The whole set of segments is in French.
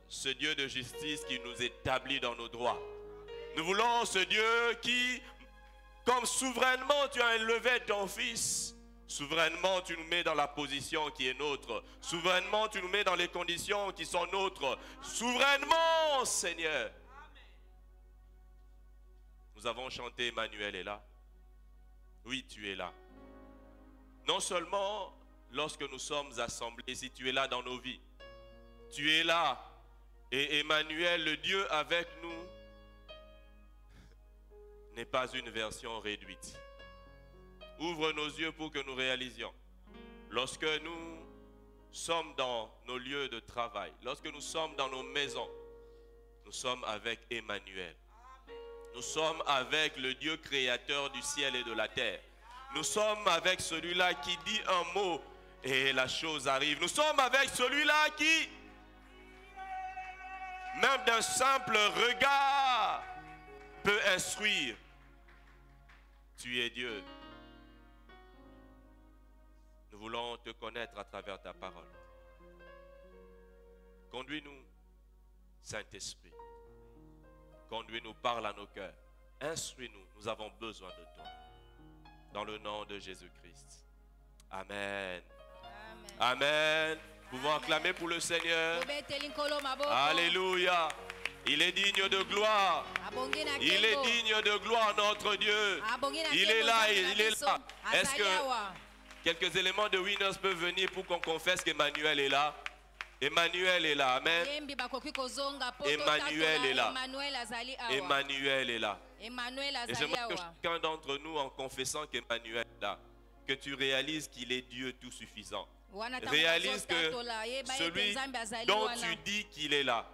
ce Dieu de justice qui nous établit dans nos droits. Nous voulons ce Dieu qui, comme souverainement tu as élevé ton Fils, souverainement tu nous mets dans la position qui est nôtre. Souverainement tu nous mets dans les conditions qui sont nôtres. Souverainement, Seigneur. Nous avons chanté Emmanuel est là. Oui, tu es là. Non seulement lorsque nous sommes assemblés, si tu es là dans nos vies, tu es là. Et Emmanuel, le Dieu avec nous, n'est pas une version réduite. Ouvre nos yeux pour que nous réalisions. Lorsque nous sommes dans nos lieux de travail, lorsque nous sommes dans nos maisons, nous sommes avec Emmanuel. Nous sommes avec le Dieu créateur du ciel et de la terre. Nous sommes avec celui-là qui dit un mot et la chose arrive. Nous sommes avec celui-là qui, même d'un simple regard, peut instruire. Tu es Dieu. Nous voulons te connaître à travers ta parole. Conduis-nous, Saint-Esprit. Conduis-nous, parle à nos cœurs. Instruis-nous, nous avons besoin de toi. Dans le nom de Jésus-Christ. Amen. Amen. Amen. Nous pouvons acclamer pour le Seigneur. Alléluia. Il est digne de gloire. Il est digne de gloire, notre Dieu. Il est là, il est là. Est-ce que quelques éléments de Winners peuvent venir pour qu'on confesse qu'Emmanuel est là? Emmanuel est là, amen. Emmanuel est là. Emmanuel est là. Et j'aimerais que chacun d'entre nous, en confessant qu'Emmanuel est là, que tu réalises qu'il est Dieu tout suffisant. Réalise que celui dont tu dis qu'il est là,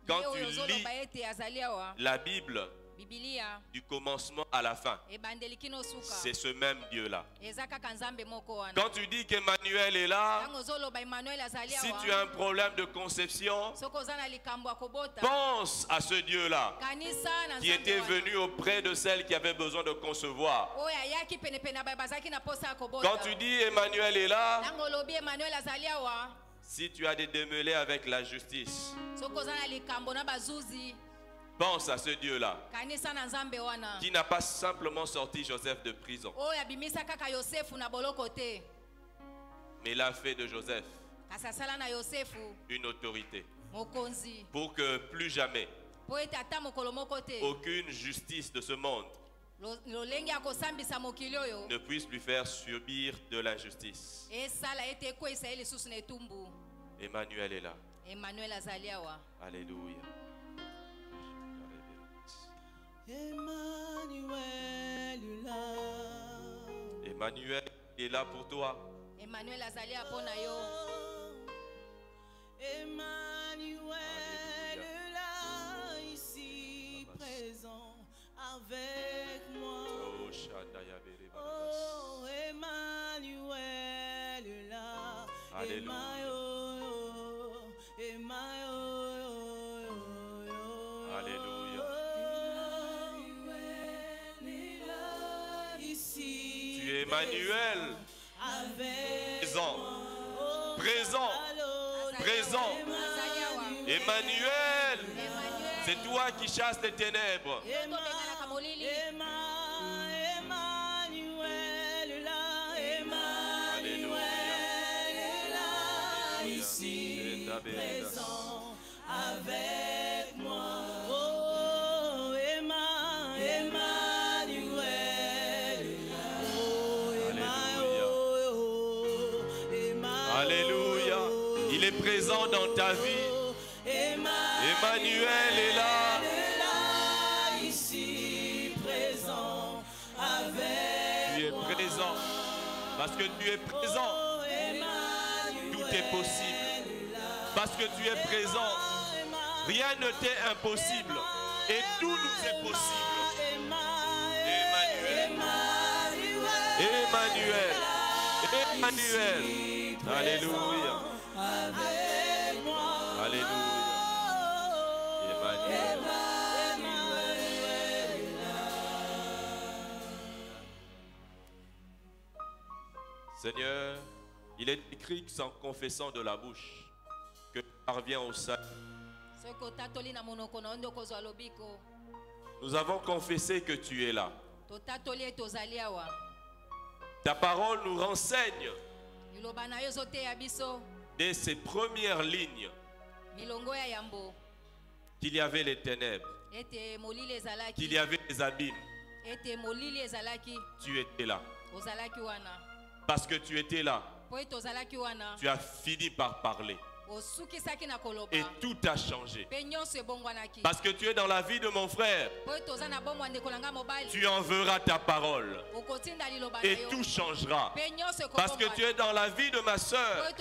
quand tu lis la Bible, du commencement à la fin, c'est ce même Dieu-là. Quand tu dis qu'Emmanuel est là, si tu as un problème de conception, pense à ce Dieu-là qui était venu auprès de celle qui avait besoin de concevoir. Quand tu dis Emmanuel est là, si tu as des démêlés avec la justice, pense à ce Dieu-là qui n'a pas simplement sorti Joseph de prison, mais il a fait de Joseph une autorité pour que plus jamais aucune justice de ce monde ne puisse lui faire subir de l'injustice. Emmanuel est là. Alléluia. Emmanuel est là pour toi. Emmanuel azali apona yo. Emmanuel est là ici présent avec moi. Oh, Emmanuel est là. Alléluia. Alléluia. Tu es Emmanuel. Présent. Présent. Présent. Emmanuel. C'est toi qui chasses les ténèbres. Emmanuel est là. Emmanuel est là ici présent avec moi. Oh, Emmanuel est là. Alléluia. Il est présent dans ta vie. Emmanuel est là. Ici présent avec. Tu es présent. Parce que tu es présent, tout est possible. Parce que tu es présent, rien ne t'est impossible. Et tout nous est possible. Emmanuel. Emmanuel. Emmanuel. Alléluia. Alléluia. Emmanuel. Seigneur, il est écrit que c'est en confessant de la bouche que tu parviens au salut. Nous avons confessé que tu es là. Ta parole nous renseigne dès ces premières lignes qu'il y avait les ténèbres, qu'il y avait les abîmes. Tu étais là. Parce que tu étais là, tu as fini par parler. Et tout a changé. Parce que tu es dans la vie de mon frère. Tu enverras ta parole. Et tout changera. Parce que tu es dans la vie de ma soeur.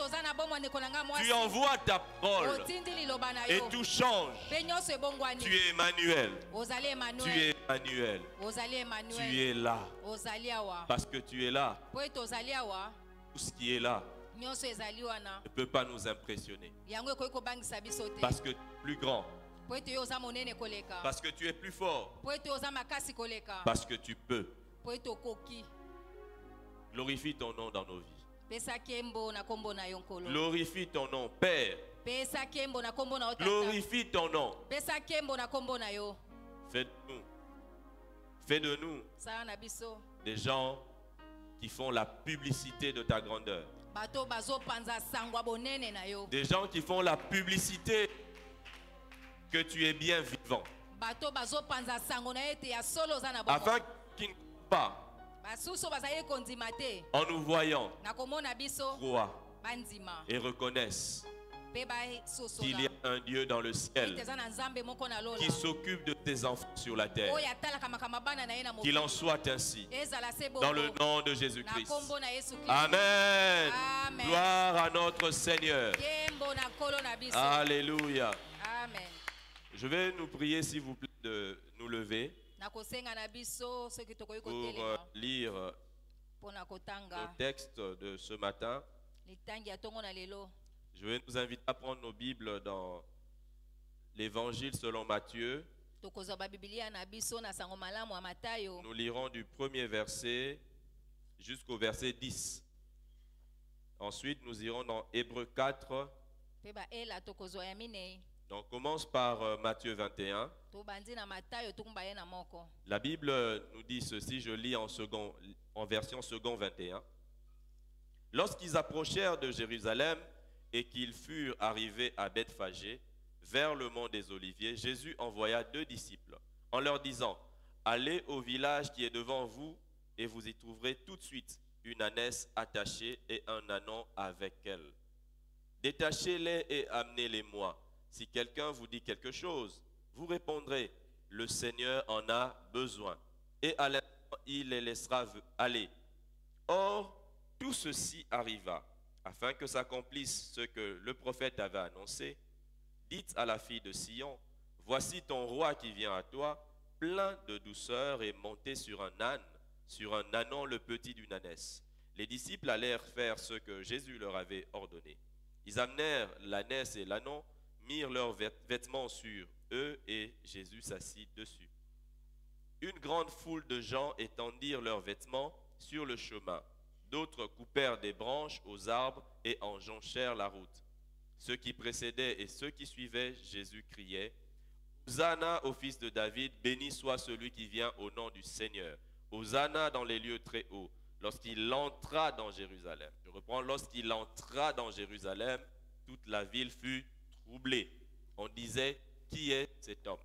Tu envoies ta parole. Et tout change. Tu es Emmanuel. Tu es Emmanuel. Tu es là. Parce que tu es là. Tout ce qui est là ne peut pas nous impressionner. Parce que tu es plus grand. Parce que tu es plus fort. Parce que tu peux. Glorifie ton nom dans nos vies. Glorifie ton nom, Père. Glorifie ton nom. Fais de nous des gens qui font la publicité de ta grandeur. Des gens qui font la publicité que tu es bien vivant. Afin qu'ils ne croient pas en nous voyant, croient et reconnaissent qu'il y a un Dieu dans le ciel qui s'occupe de tes enfants sur la terre. Qu'il en soit ainsi. Dans le nom de Jésus-Christ. Amen. Gloire à notre Seigneur. Alléluia. Je vais nous prier, s'il vous plaît, de nous lever pour lire nos textes de ce matin. Je vais nous inviter à prendre nos Bibles dans l'Évangile selon Matthieu. Nous lirons du premier verset jusqu'au verset 10. Ensuite, nous irons dans Hébreux 4. Donc, on commence par Matthieu 21. La Bible nous dit ceci, je lis en version second 21. Lorsqu'ils approchèrent de Jérusalem, et qu'ils furent arrivés à Bethphagée, vers le mont des Oliviers, Jésus envoya 2 disciples, en leur disant, « Allez au village qui est devant vous, et vous y trouverez tout de suite une ânesse attachée et un ânon avec elle. Détachez-les et amenez-les-moi. Si quelqu'un vous dit quelque chose, vous répondrez, « Le Seigneur en a besoin. » Et à l'instant, il les laissera aller. Or, tout ceci arriva, afin que s'accomplisse ce que le prophète avait annoncé. Dites à la fille de Sion, voici ton roi qui vient à toi, plein de douceur et monté sur un âne, sur un ânon le petit d'une ânesse. Les disciples allèrent faire ce que Jésus leur avait ordonné. Ils amenèrent l'ânesse et l'ânon, mirent leurs vêtements sur eux et Jésus s'assit dessus. Une grande foule de gens étendirent leurs vêtements sur le chemin. D'autres coupèrent des branches aux arbres et en jonchèrent la route. Ceux qui précédaient et ceux qui suivaient Jésus criaient, « Hosanna au fils de David, béni soit celui qui vient au nom du Seigneur. Hosanna dans les lieux très hauts. » Lorsqu'il entra dans Jérusalem, je reprends, lorsqu'il entra dans Jérusalem, toute la ville fut troublée. On disait, qui est cet homme?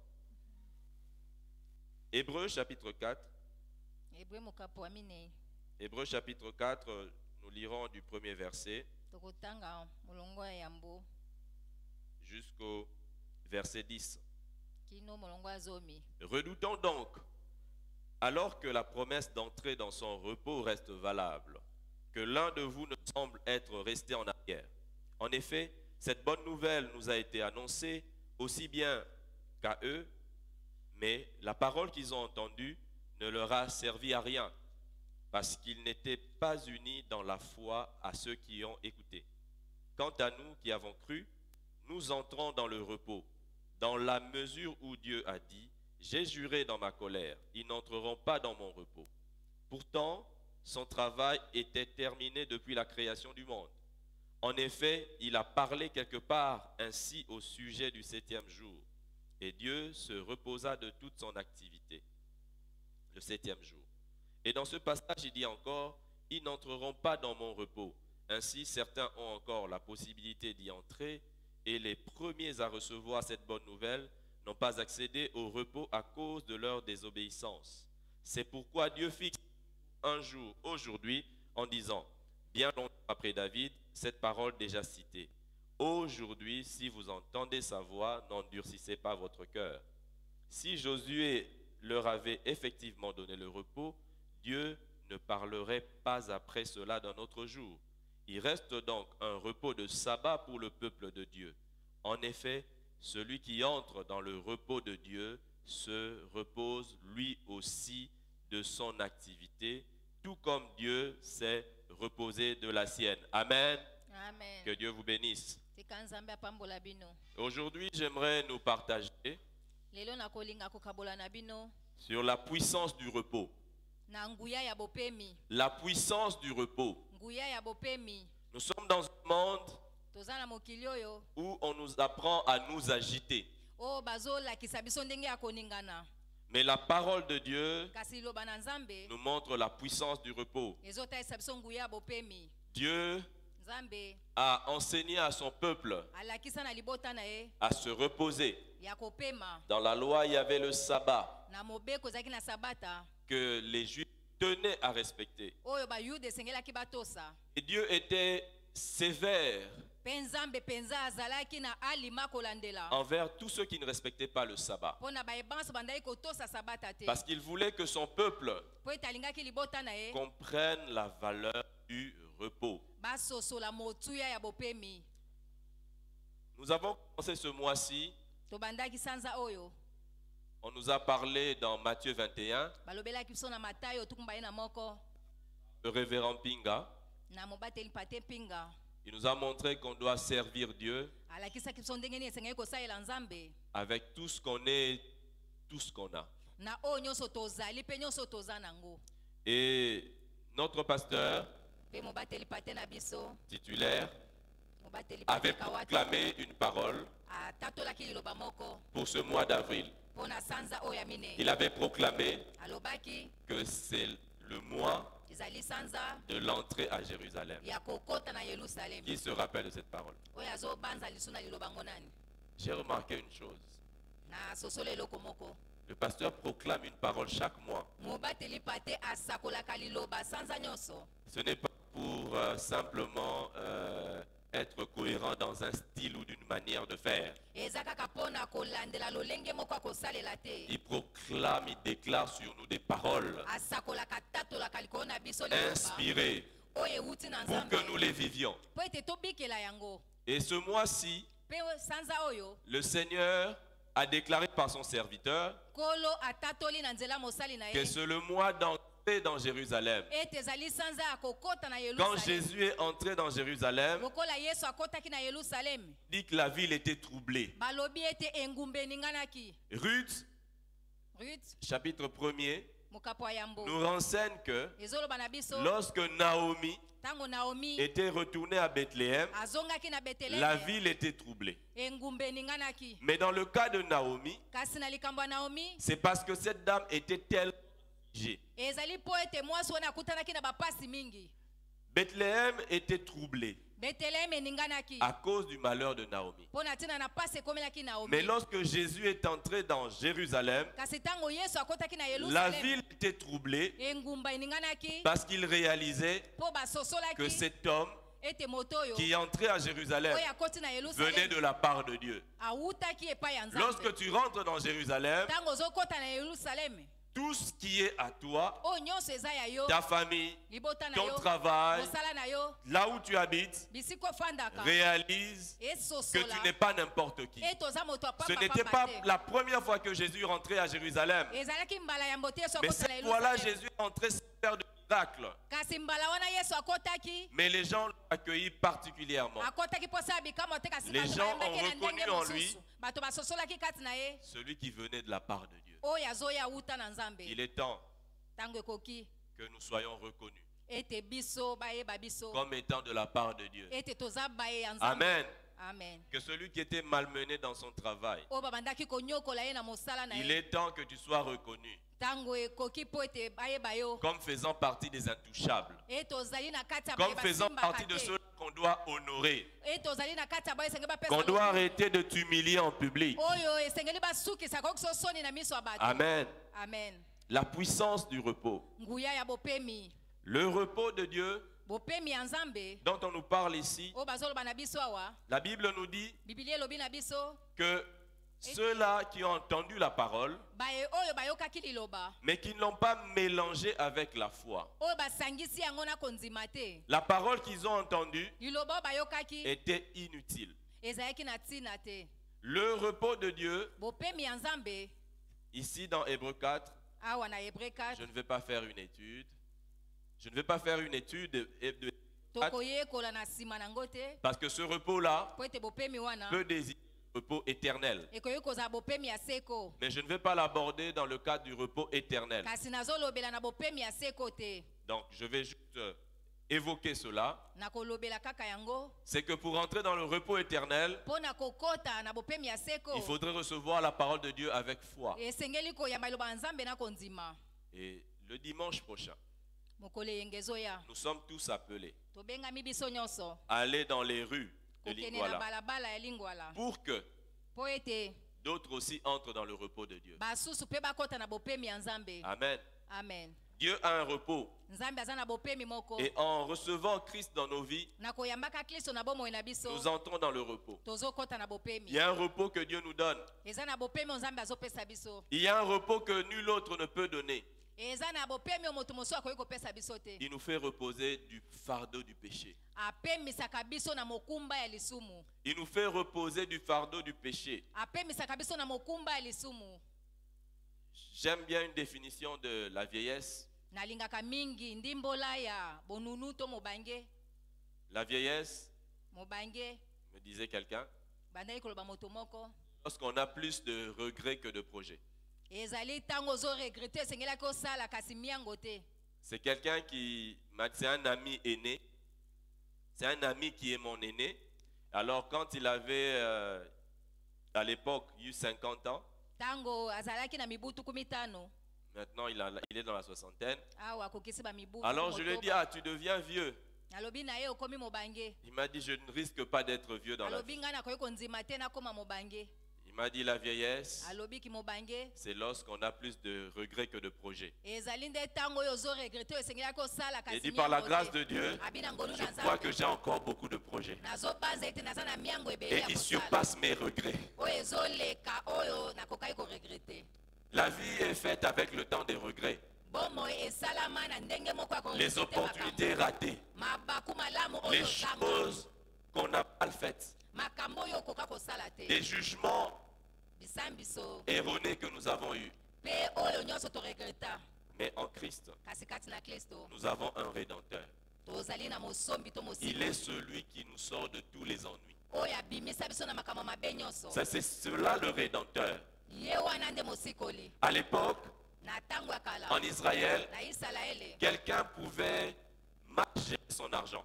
Hébreux chapitre 4. Hébreux chapitre 4, nous lirons du premier verset jusqu'au verset 10. Redoutons donc, alors que la promesse d'entrer dans son repos reste valable, que l'un de vous ne semble être resté en arrière. En effet, cette bonne nouvelle nous a été annoncée aussi bien qu'à eux, mais la parole qu'ils ont entendue ne leur a servi à rien, parce qu'ils n'étaient pas unis dans la foi à ceux qui ont écouté. Quant à nous qui avons cru, nous entrons dans le repos, dans la mesure où Dieu a dit, « J'ai juré dans ma colère, ils n'entreront pas dans mon repos. » Pourtant, son travail était terminé depuis la création du monde. En effet, il a parlé quelque part ainsi au sujet du 7e jour. Et Dieu se reposa de toute son activité, le 7e jour. Et dans ce passage, il dit encore, ils n'entreront pas dans mon repos. Ainsi, certains ont encore la possibilité d'y entrer, et les premiers à recevoir cette bonne nouvelle n'ont pas accédé au repos à cause de leur désobéissance. C'est pourquoi Dieu fixe un jour, aujourd'hui, en disant, bien longtemps après David, cette parole déjà citée. Aujourd'hui, si vous entendez sa voix, n'endurcissez pas votre cœur. Si Josué leur avait effectivement donné le repos, Dieu ne parlerait pas après cela d'un autre jour. Il reste donc un repos de sabbat pour le peuple de Dieu. En effet, celui qui entre dans le repos de Dieu se repose lui aussi de son activité, tout comme Dieu s'est reposé de la sienne. Amen. Amen. Que Dieu vous bénisse. Aujourd'hui, j'aimerais nous partager sur la puissance du repos. La puissance du repos. Nous sommes dans un monde où on nous apprend à nous agiter. Mais la parole de Dieu nous montre la puissance du repos. Dieu a enseigné à son peuple à se reposer. Dans la loi, il y avait le sabbat que les Juifs tenaient à respecter. Et Dieu était sévère envers tous ceux qui ne respectaient pas le sabbat. Parce qu'il voulait que son peuple comprenne la valeur du repos. Nous avons commencé ce mois-ci. On nous a parlé dans Matthieu 21. Le révérend Pinga. Il nous a montré qu'on doit servir Dieu avec tout ce qu'on est, tout ce qu'on a. Et notre pasteur titulaire avait proclamé une parole pour ce mois d'avril. Il avait proclamé que c'est le mois de l'entrée à Jérusalem. Qui se rappelle de cette parole? J'ai remarqué une chose. Le pasteur proclame une parole chaque mois. Ce n'est pas pour simplement être cohérent dans un style ou d'une manière de faire. Il proclame, il déclare sur nous des paroles inspirées pour que nous les vivions. Et ce mois-ci, le Seigneur a déclaré par son serviteur que c'est le mois d'entrée dans Jérusalem. Quand Jésus est entré dans Jérusalem, il dit que la ville était troublée. Ruth, chapitre 1er, nous renseigne que lorsque Naomi était retournée à Bethléem, la ville était troublée. Mais dans le cas de Naomi, c'est parce que cette dame était tellement affligée. Bethléem était troublée à cause du malheur de Naomi. Mais lorsque Jésus est entré dans Jérusalem, la ville était troublée parce qu'il réalisait que cet homme qui est entré à Jérusalem venait de la part de Dieu. Lorsque tu rentres dans Jérusalem, tout ce qui est à toi, ta famille, ton travail, là où tu habites, réalise que tu n'es pas n'importe qui. Ce n'était pas la première fois que Jésus rentrait à Jérusalem. Mais cette fois-là, Jésus est entré sans faire de miracle. Mais les gens l'ont accueilli particulièrement. Les gens ont reconnu en lui celui qui venait de la part de Dieu. Il est temps que nous soyons reconnus. comme étant de la part de Dieu. Amen. Amen. Que celui qui était malmené dans son travail, il est temps que tu sois reconnu comme faisant partie des intouchables, comme faisant partie de ceux qu'on doit honorer, qu'on doit arrêter de t'humilier en public. Amen. Amen. La puissance du repos. Le repos de Dieu dont on nous parle ici, la Bible nous dit que ceux-là qui ont entendu la parole, mais qui ne l'ont pas mélangée avec la foi. La parole qu'ils ont entendue était inutile. Le repos de Dieu, ici dans Hébreux 4, je ne vais pas faire une étude. Je ne vais pas faire une étude de parce que ce repos-là peut désigner le repos éternel. Mais je ne vais pas l'aborder dans le cadre du repos éternel. Donc je vais juste évoquer cela. C'est que pour entrer dans le repos éternel, il faudrait recevoir la parole de Dieu avec foi. Et le dimanche prochain, nous sommes tous appelés à aller dans les rues de Lingwala pour que d'autres aussi entrent dans le repos de Dieu. Amen. Amen. Dieu a un repos. Et en recevant Christ dans nos vies, nous entrons dans le repos. Il y a un repos que Dieu nous donne. Il y a un repos que nul autre ne peut donner. Il nous fait reposer du fardeau du péché. Il nous fait reposer du fardeau du péché. J'aime bien une définition de la vieillesse. La vieillesse, me disait quelqu'un, lorsqu'on a plus de regrets que de projets. C'est quelqu'un qui m'a dit, c'est un ami aîné. C'est un ami qui est mon aîné. Alors quand il avait, à l'époque, eu 50 ans, maintenant il est dans la soixantaine. Alors je lui ai dit, ah, tu deviens vieux. Il m'a dit, je ne risque pas d'être vieux dans la vie. Il m'a dit, la vieillesse, c'est lorsqu'on a plus de regrets que de projets. Il dit, par la grâce de Dieu, je crois que j'ai encore beaucoup de projets. Et il surpasse mes regrets. La vie est faite avec le temps des regrets. Les opportunités ratées. Les choses qu'on n'a pas faites. Des jugements erronés que nous avons eus. Mais en Christ, nous avons un Rédempteur. Il est celui qui nous sort de tous les ennuis. C'est cela le Rédempteur. À l'époque, en Israël, quelqu'un pouvait mal gérer son argent.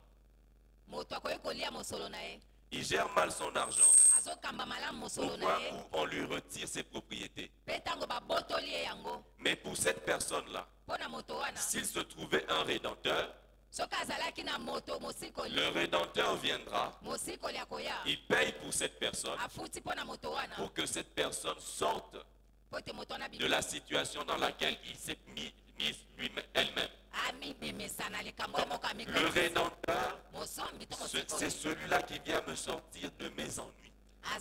Il gère mal son argent au point où on lui retire ses propriétés. Mais pour cette personne-là, s'il se trouvait un Rédempteur, le Rédempteur viendra, il paye pour cette personne, pour que cette personne sorte de la situation dans laquelle il s'est mis elle-même. Le Rédempteur, c'est celui-là qui vient me sortir de mes ennuis. Je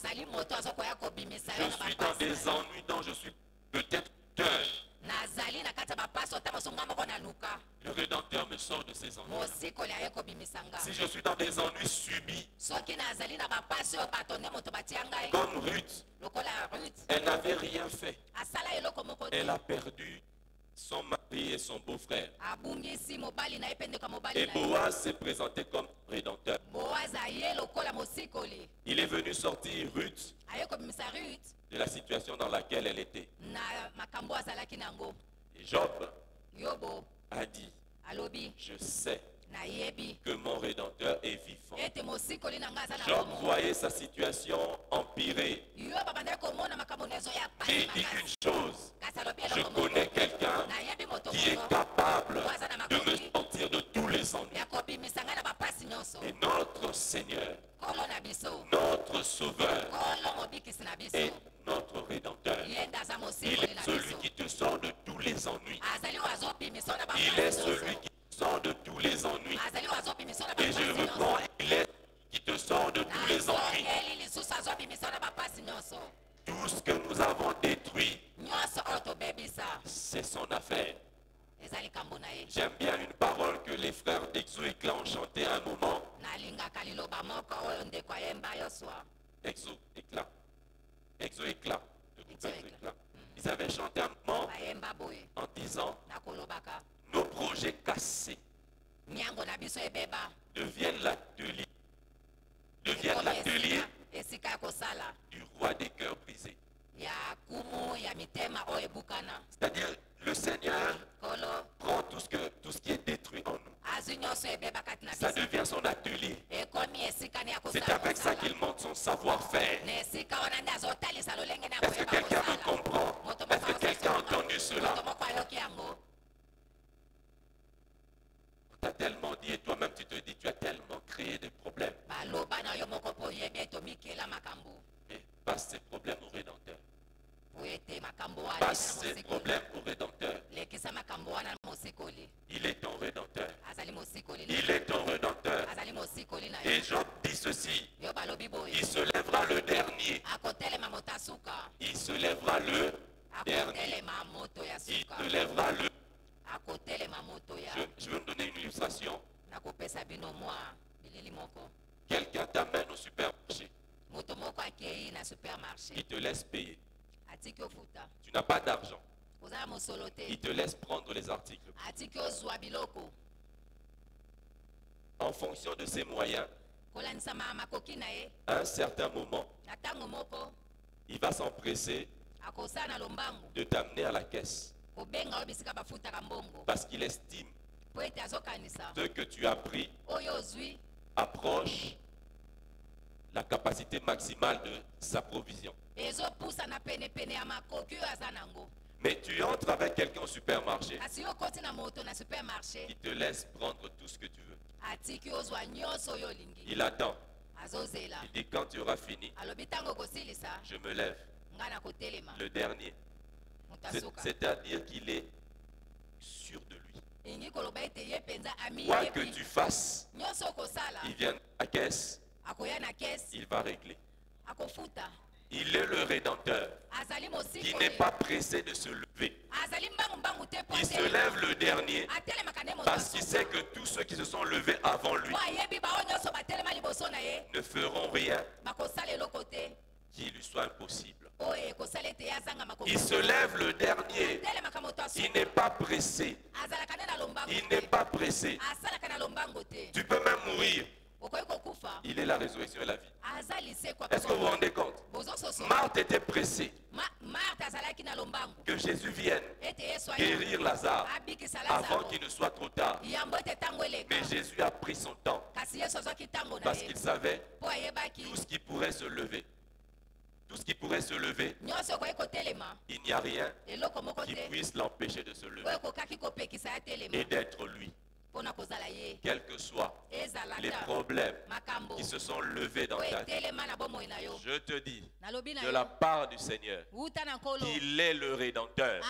suis dans des ennuis dont je suis peut-être cœur. Le Rédempteur me sort de ces ennuis. Si je suis dans des ennuis subis, comme Ruth, elle n'avait rien fait. Elle a perdu son mari et son beau-frère. Et Boaz s'est présenté comme Rédempteur. Il est venu sortir Ruth de la situation dans laquelle elle était. Et Job a dit, Je sais que mon Rédempteur est vivant. Job voyait sa situation empirer. Et il dit une chose, je connais quelqu'un qui est capable de me sortir de tous les ennuis. Et notre Seigneur, notre Sauveur et notre Rédempteur, il est celui qui te sort de tous les ennuis. Il est celui qui te sort de tous les ennuis. Et je reprends, il est qui te sort de tous les ennuis. Tout ce que nous avons détruit, c'est son affaire. J'aime bien une parole que les frères Exo-Éclat ont chanté à un moment. Exo-Éclat. Exo-Éclat. Ils avaient chanté un moment en disant nos projets cassés deviennent l'atelier. Deviennent l'atelier du roi des cœurs brisés. C'est-à-dire, le Seigneur prend tout ce qui est détruit en nous. Ça devient son atelier. C'est avec ça qu'il montre son savoir-faire. Est-ce que quelqu'un me comprend? Est-ce que quelqu'un a entendu cela? On t'a tellement dit et toi-même tu te dis, tu as tellement créé des problèmes. Et passe ces problèmes au Rédempteur. Passe ces problèmes au Rédempteur. Il est ton Rédempteur. Il est ton Rédempteur. Et Job dit ceci. Il se lèvera le dernier. Il se lèvera le dernier. Il se lèvera le. Je vais vous donner une illustration. Quelqu'un t'amène au supermarché. Il te laisse payer. Tu n'as pas d'argent. Il te laisse prendre les articles. En fonction de ses moyens, à un certain moment, il va s'empresser de t'amener à la caisse. Parce qu'il estime ce que tu as pris approche la capacité maximale de sa provision. Mais tu entres avec quelqu'un au supermarché qui te laisse prendre tout ce que tu veux. Il attend. Il dit quand tu auras fini, je me lève. Le dernier. C'est-à-dire qu'il est sûr de lui. Quoi que tu fasses, il vient à la caisse, il va régler. Il est le Rédempteur qui n'est pas pressé de se lever. Il se lève le dernier parce qu'il sait que tous ceux qui se sont levés avant lui ne feront rien qui lui soit impossible. Il se lève le dernier. Il n'est pas pressé. Il n'est pas pressé. Tu peux même mourir. Il est la résurrection et la vie. Est-ce que vous vous rendez compte? Marthe était pressée que Jésus vienne guérir Lazare avant qu'il ne soit trop tard. Mais Jésus a pris son temps parce qu'il savait tout ce qui pourrait se lever. Tout ce qui pourrait se lever, il n'y a rien qui puisse l'empêcher de se lever et d'être lui. Quels que soient les problèmes qui se sont levés dans ta vie, je te dis de la part du Seigneur qu'il est le Rédempteur.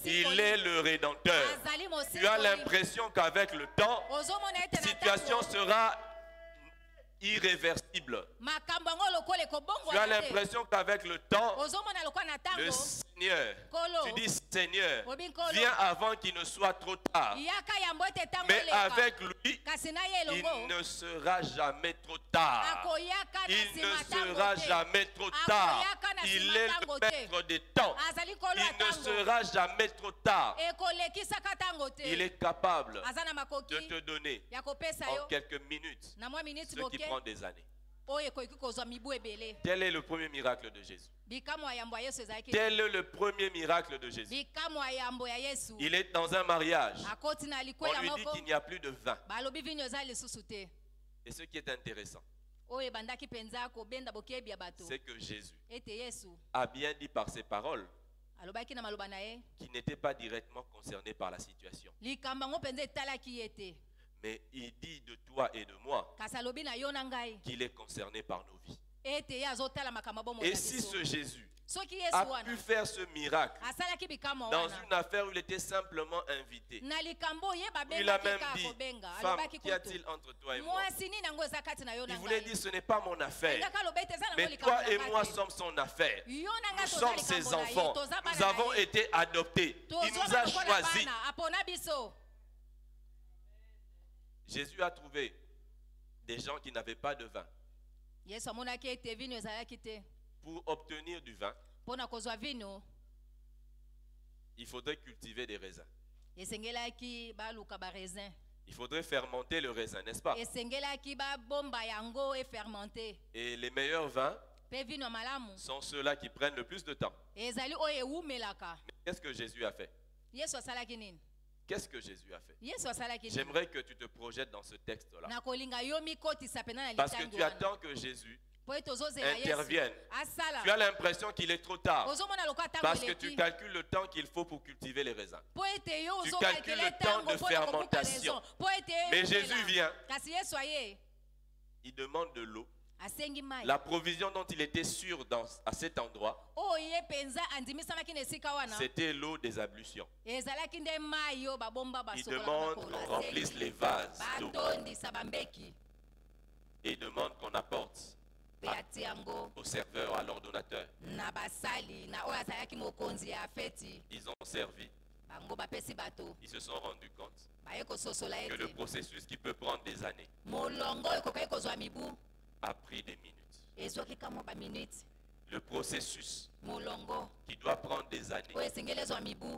Il est le Rédempteur. Tu as l'impression qu'avec le temps, la situation sera irréversible. Tu as l'impression qu'avec le temps, le Seigneur, tu dis Seigneur, viens avant qu'il ne soit trop tard. Mais avec lui, il ne sera jamais trop tard. Il ne sera jamais trop tard. Il est le maître des temps. Il ne sera jamais trop tard. Il est capable de te donner en quelques minutes ce qui prend des années. Quel est le premier miracle de Jésus? Quel est le premier miracle de Jésus? Il est dans un mariage. On lui dit qu'il n'y a plus de vin. Et ce qui est intéressant, c'est que Jésus a bien dit par ses paroles qu'il n'était pas directement concerné par la situation. Mais il dit de toi et de moi qu'il est concerné par nos vies. Et si ce Jésus a pu faire ce miracle dans une affaire où il était simplement invité, il a même dit, femme, qu'y a-t-il entre toi et moi? Il voulait dire, ce n'est pas mon affaire, mais toi et moi sommes son affaire. Nous sommes ses enfants, nous avons été adoptés, il nous a choisis. Jésus a trouvé des gens qui n'avaient pas de vin. Pour obtenir du vin, il faudrait cultiver des raisins. Il faudrait fermenter le raisin, n'est-ce pas? Et les meilleurs vins sont ceux-là qui prennent le plus de temps. Mais qu'est-ce que Jésus a fait? Qu'est-ce que Jésus a fait? J'aimerais que tu te projettes dans ce texte-là. Parce que tu attends que Jésus intervienne. Tu as l'impression qu'il est trop tard. Parce que tu calcules le temps qu'il faut pour cultiver les raisins. Tu calcules le temps de fermentation. Mais Jésus vient. Il demande de l'eau. La provision dont il était sûr à cet endroit, c'était l'eau des ablutions. Il demande qu'on remplisse les vases d'eau. Et il demande qu'on apporte au serveur, à l'ordonnateur. Ils ont servi. Ils se sont rendus compte que le processus qui peut prendre des années a pris des minutes. Le processus qui doit prendre des années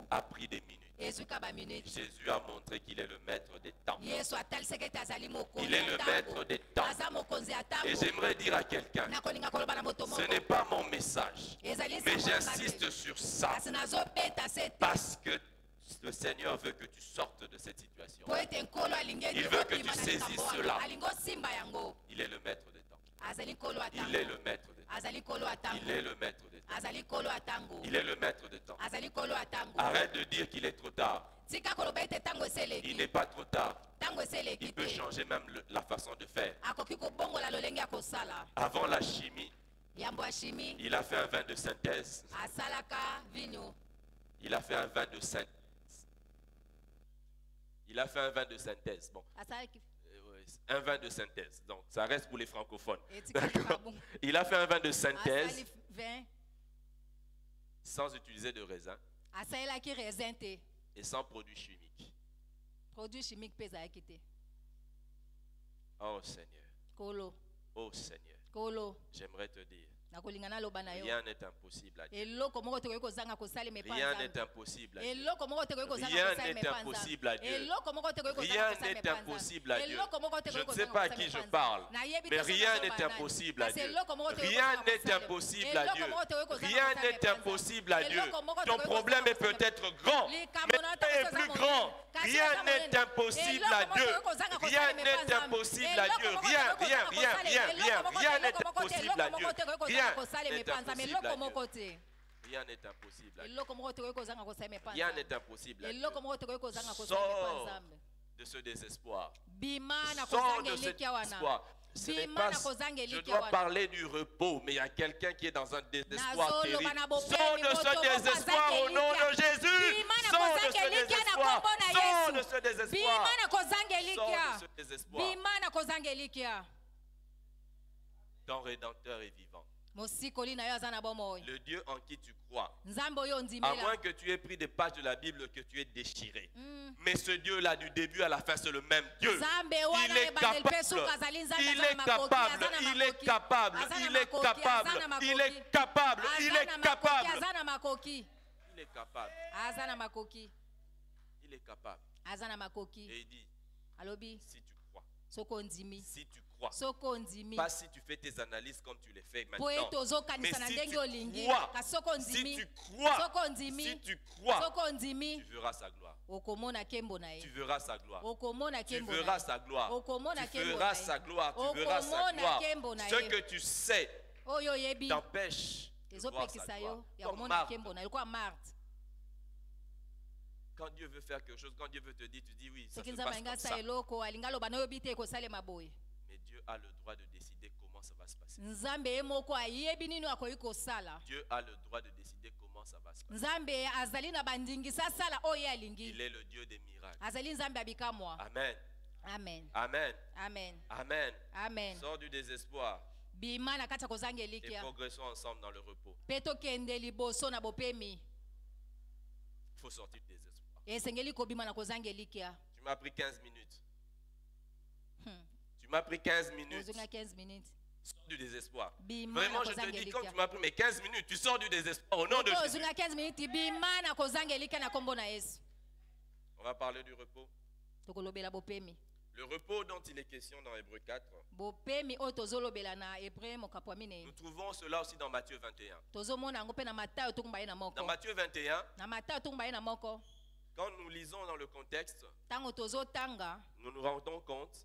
a pris des minutes. Jésus a montré qu'il est le maître des temps. Il est le maître des temps. Et j'aimerais dire à quelqu'un, ce n'est pas mon message, mais j'insiste sur ça parce que le Seigneur veut que tu sortes de cette situation. Il veut que tu saisisses cela. Il est le maître des temps. Il est le maître des temps. Il est le maître des temps. Il est le maître des temps. Arrête de dire qu'il est trop tard. Il n'est pas trop tard. Il peut changer même la façon de faire. Avant la chimie, il a fait un vin de synthèse. Il a fait un vin de synthèse. Il a fait un vin de synthèse. Bon. Un vin de synthèse. Donc, ça reste pour les francophones. Il a fait un vin de synthèse sans utiliser de raisin et sans produits chimiques. Oh Seigneur. Oh Seigneur. J'aimerais te dire, rien n'est impossible à Dieu. Rien n'est impossible à Dieu. Rien n'est impossible à Dieu. Rien n'est impossible à Dieu. Je ne sais pas à qui je parle, mais rien n'est impossible à Dieu. Rien n'est impossible à Dieu. Rien n'est impossible à Dieu. Ton problème est peut-être grand, mais Dieu est plus grand. Rien n'est impossible à Dieu. Rien n'est impossible à Dieu. Rien n'est impossible à Dieu. Rien n'est impossible à Dieu. Rien n'est impossible à Dieu. Rien n'est impossible à Dieu. Sors de ce désespoir. Sors de ce désespoir. Ce n'est pas, je dois parler du repos, mais il y a quelqu'un qui est dans un désespoir terrible. Sors de ce désespoir au nom de Jésus. Sors de ce désespoir. Sors de ce désespoir. Sors de ce désespoir. Ton Rédempteur est vivant. Le Dieu en qui tu crois, à moins que tu aies pris des pages de la Bible que tu aies déchirées. Mais ce Dieu-là, du début à la fin, c'est le même Dieu. Il est capable. Il est capable. Il est capable. Il est capable. Il est capable. Il est capable. Il est capable. Il est capable. Et il dit, si tu crois, crois. Pas si tu fais tes analyses comme tu les fais maintenant. Mais si tu crois, tu verras sa gloire. Tu verras sa gloire. Tu verras sa gloire. Tu verras sa gloire. Tu verras sa gloire. Ce que tu sais t'empêche de voir sa gloire. Comme Marthe. Quand Dieu veut faire quelque chose, quand Dieu veut te dire, tu dis oui, ça se passe comme ça. Mais Dieu a le droit de décider comment ça va se passer. Dieu a le droit de décider comment ça va se passer. Il est le Dieu des miracles. Amen. Amen. Amen. Amen. Amen. Amen. Sors du désespoir. Et progressons ensemble dans le repos. Il faut sortir du désespoir. Tu m'as pris 15 minutes. Tu m'as pris 15 minutes. Sors du désespoir. Vraiment, je te dis, quand tu m'as pris mes 15 minutes, tu sors du désespoir au nom de Jésus. On va parler du repos. Le repos dont il est question dans Hébreux 4. Nous trouvons cela aussi dans Matthieu 21. Dans Matthieu 21, quand nous lisons dans le contexte, nous nous rendons compte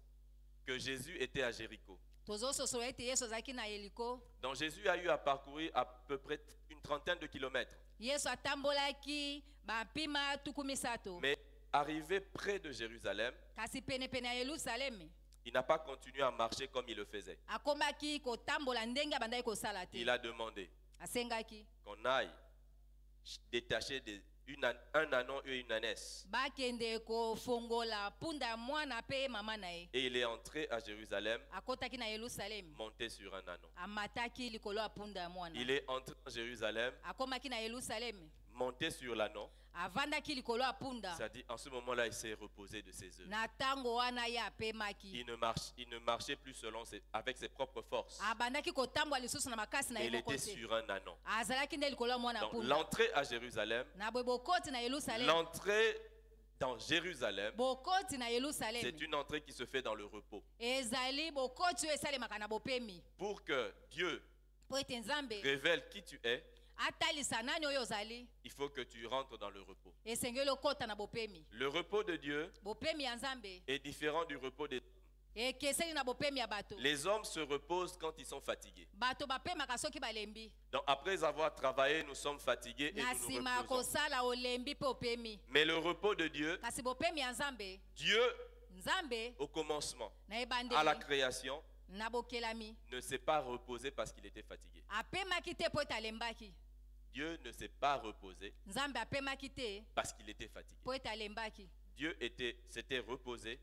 que Jésus était à Jéricho. Donc Jésus a eu à parcourir à peu près une trentaine de kilomètres. Mais arrivé près de Jérusalem, il n'a pas continué à marcher comme il le faisait. Il a demandé qu'on aille détacher un ânon et une ânesse. Et il est entré à Jérusalem, monté sur un ânon. Il est entré à Jérusalem, monté sur l'ânon. C'est-à-dire, en ce moment-là, il s'est reposé de ses œuvres. Il ne marchait plus avec ses propres forces. Et il était sur un ânon. Donc, l'entrée à Jérusalem, l'entrée dans Jérusalem, c'est une entrée qui se fait dans le repos. Pour que Dieu révèle qui tu es, il faut que tu rentres dans le repos. Le repos de Dieu est différent du repos des hommes. Les hommes se reposent quand ils sont fatigués. Donc après avoir travaillé, nous sommes fatigués et nous nous reposons. Mais le repos de Dieu, Dieu, au commencement, à la création, ne s'est pas reposé parce qu'il était fatigué. Dieu ne s'est pas reposé parce qu'il était fatigué. Dieu s'était reposé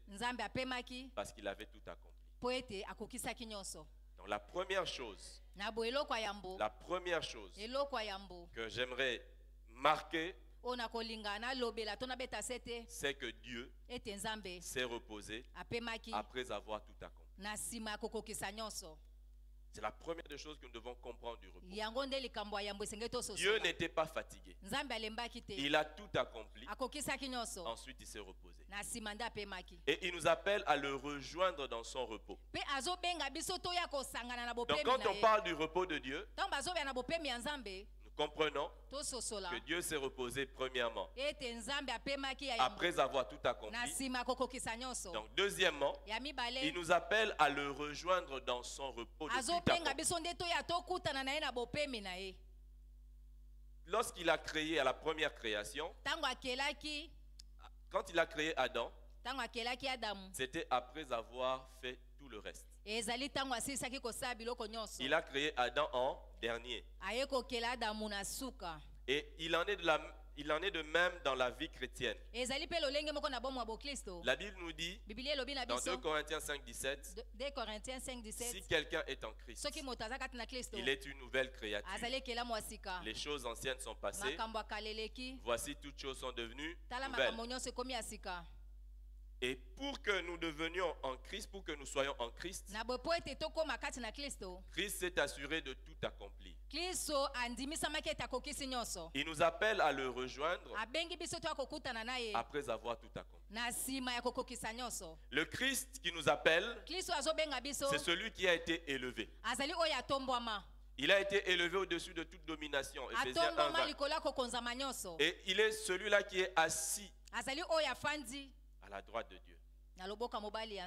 parce qu'il avait tout accompli. Donc la première chose que j'aimerais marquer, c'est que Dieu s'est reposé après avoir tout accompli. C'est la première des choses que nous devons comprendre du repos. Dieu n'était pas fatigué. Il a tout accompli. Ensuite, il s'est reposé. Et il nous appelle à le rejoindre dans son repos. Donc quand on parle du repos de Dieu, nous comprenons que Dieu s'est reposé premièrement après avoir tout accompli. Donc deuxièmement, il nous appelle à le rejoindre dans son repos de tout accompli. Lorsqu'il a créé à la première création, quand il a créé Adam, c'était après avoir fait tout le reste. Il a créé Adam en dernier. Et il en est de même dans la vie chrétienne. La Bible nous dit dans 2 Corinthiens 5,17, si quelqu'un est en Christ, il est une nouvelle créature. Les choses anciennes sont passées. Voici, toutes choses sont devenues nouvelles. Et pour que nous devenions en Christ, pour que nous soyons en Christ, Christ s'est assuré de tout accomplir. Il nous appelle à le rejoindre après avoir tout accompli. Le Christ qui nous appelle, c'est celui qui a été élevé. Il a été élevé au-dessus de toute domination. Ephésiens 1:20. Et il est celui-là qui est assis à la droite de Dieu.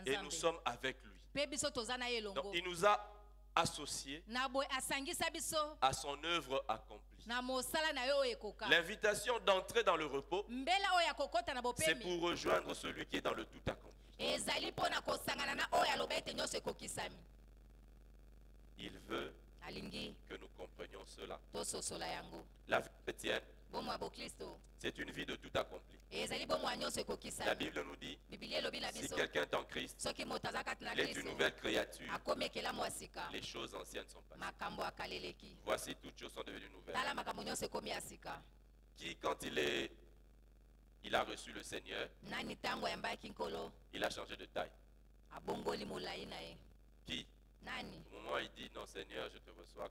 Et nous sommes avec lui. Donc, il nous a associés à son œuvre accomplie. L'invitation d'entrer dans le repos, c'est pour rejoindre celui qui est dans le tout accompli. Il veut que nous comprenions cela. La vie chrétienne, c'est une vie de tout accompli. La Bible nous dit, si quelqu'un est en Christ, il est une nouvelle créature. Les choses anciennes sont passées. Voici, toutes choses sont devenues nouvelles. Qui, quand il a reçu le Seigneur, il a changé de taille. Qui, au moment où il dit, non Seigneur, je te reçois,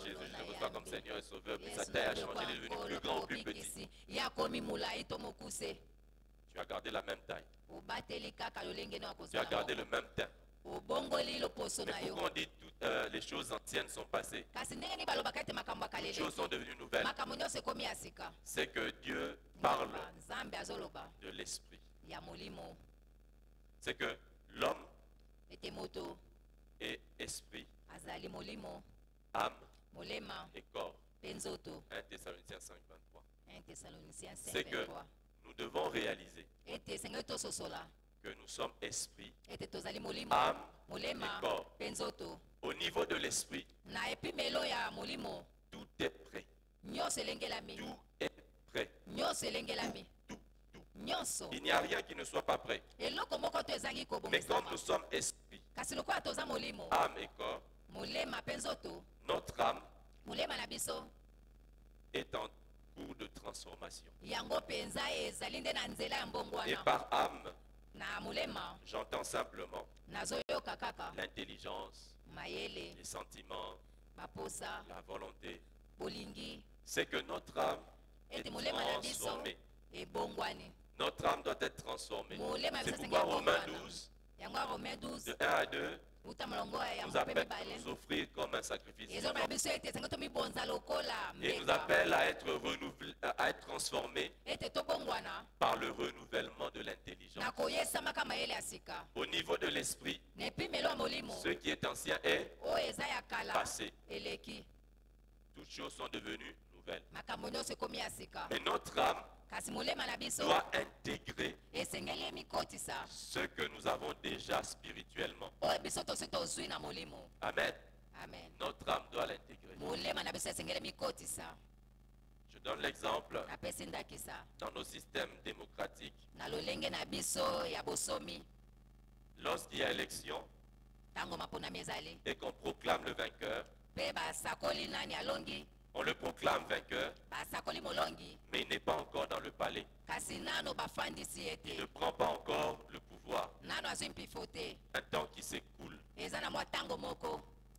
Jésus, je te reçois comme Seigneur et Sauveur, puis sa taille a changé, il est devenu plus grand ou plus petit. Tu as gardé la même taille. Tu as gardé le même teint. Mais pourquoi on dit que les choses anciennes sont passées? Les choses sont devenues nouvelles. C'est que Dieu parle de l'esprit. C'est que l'homme est esprit, âme et corps. 1 Thessaloniciens 5:23. C'est que nous devons réaliser que nous sommes esprit, âme et corps. Au niveau de l'esprit, tout est prêt. Tout est prêt. Tout. Il n'y a rien qui ne soit pas prêt. Mais quand nous sommes esprit, âme et corps, notre âme est en cours de transformation. Et par âme, j'entends simplement l'intelligence, les sentiments, la volonté. C'est que notre âme est transformée. Notre âme doit être transformée. C'est pourquoi Romains 12, de 1 à 2, nous appelle à nous offrir comme un sacrifice. Et nous appelle à être renouvelé, à être transformé par le renouvellement de l'intelligence. Au niveau de l'esprit, ce qui est ancien est passé. Toutes choses sont devenues nouvelles. Mais notre âme doit intégrer ce que nous avons déjà spirituellement. Amen. Notre âme doit l'intégrer. Je donne l'exemple dans nos systèmes démocratiques. Lorsqu'il y a élection et qu'on proclame le vainqueur, on le proclame vainqueur, mais il n'est pas encore dans le palais. Il ne prend pas encore le pouvoir. Un temps qui s'écoule.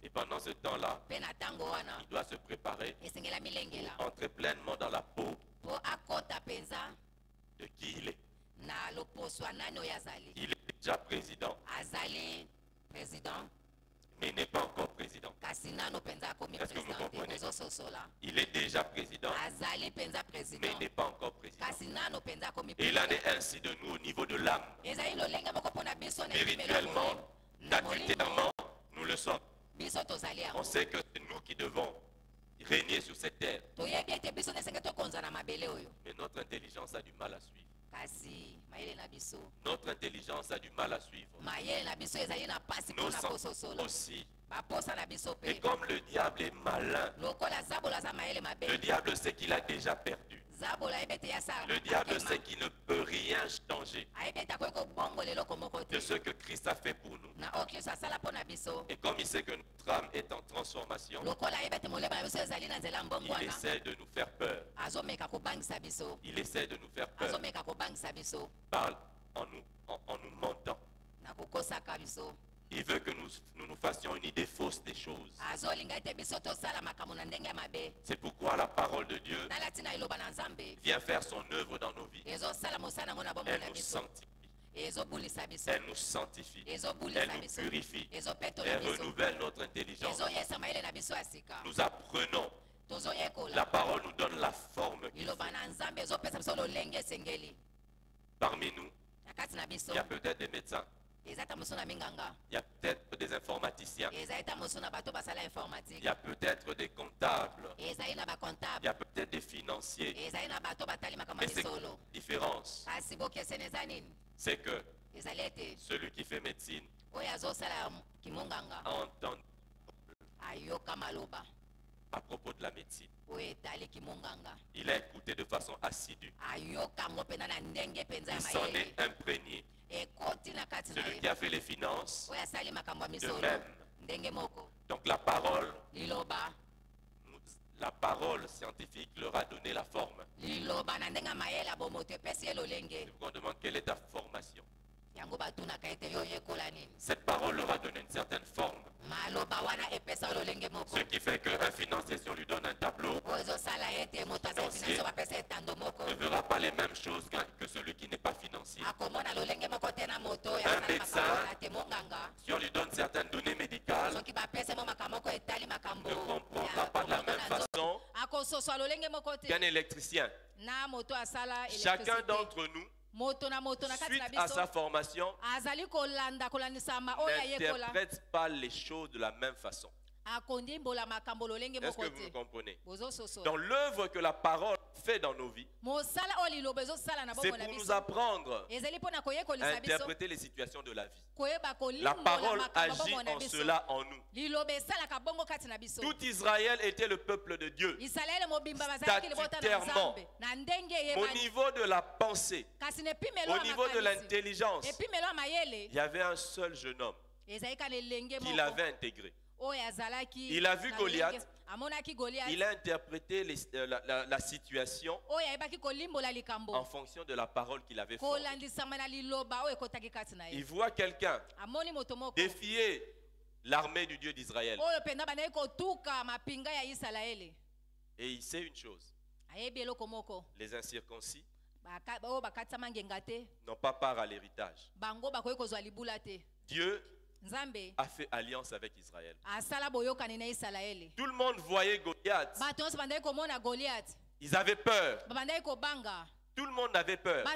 Et pendant ce temps-là, il doit se préparer pour entrer pleinement dans la peau de qui il est. Il est déjà président, mais il n'est pas encore président. Est-ce que vous comprenez? Il est déjà président, mais il n'est pas encore président. Et il en est ainsi de nous au niveau de l'âme. Spirituellement, naturellement, nous le sommes. On sait que c'est nous qui devons régner sur cette terre. Mais notre intelligence a du mal à suivre. Notre intelligence a du mal à suivre. Nos sens aussi. Et comme le diable est malin, le diable sait qu'il a déjà perdu. Le diable sait qu'il ne peut rien changer de ce que Christ a fait pour nous. Et comme il sait que notre âme est en transformation, il essaie de nous faire peur. Il essaie de nous faire peur en nous mentant. Il veut que nous fassions une idée fausse des choses. C'est pourquoi la parole de Dieu vient faire son œuvre dans nos vies. Elle nous sanctifie. Elle nous sanctifie. Elle nous purifie. Elle renouvelle notre intelligence. Nous apprenons. La parole nous donne la forme. Parmi nous, il y a peut-être des médecins. Il y a peut-être des informaticiens. Il y a peut-être des comptables. Il y a peut-être des financiers. Mais c'est la différence. C'est que celui qui fait médecine a entendu à propos de la médecine. Il a écouté de façon assidue. Il s'en est imprégné. Celui qui a fait les finances, de même. Donc la parole scientifique leur a donné la forme. Et on demande quelle est ta formation. Cette parole leur a donné une certaine forme. Ce qui fait qu'un financier, si on lui donne un tableau, ne verra pas les mêmes choses que celui qui n'est pas financier. Un médecin, si on lui donne certaines données médicales, ne comprendra pas de la même façon qu'un électricien. Chacun d'entre nous, suite à sa formation, n'interprète pas les choses de la même façon. Est-ce que vous me comprenez? Dans l'œuvre que la parole fait dans nos vies, c'est pour nous apprendre à interpréter les situations de la vie. La parole agit en cela en nous. Tout Israël était le peuple de Dieu. Statutairement, au niveau de la pensée, au niveau de l'intelligence, il y avait un seul jeune homme qui l'avait intégré. Il a vu Goliath. Il a interprété la situation en fonction de la parole qu'il avait formée. Il voit quelqu'un défier l'armée du Dieu d'Israël. Et il sait une chose. Les incirconcis n'ont pas part à l'héritage. Dieu a fait alliance avec Israël. Tout le monde voyait Goliath. Ils avaient peur. Tout le monde avait peur.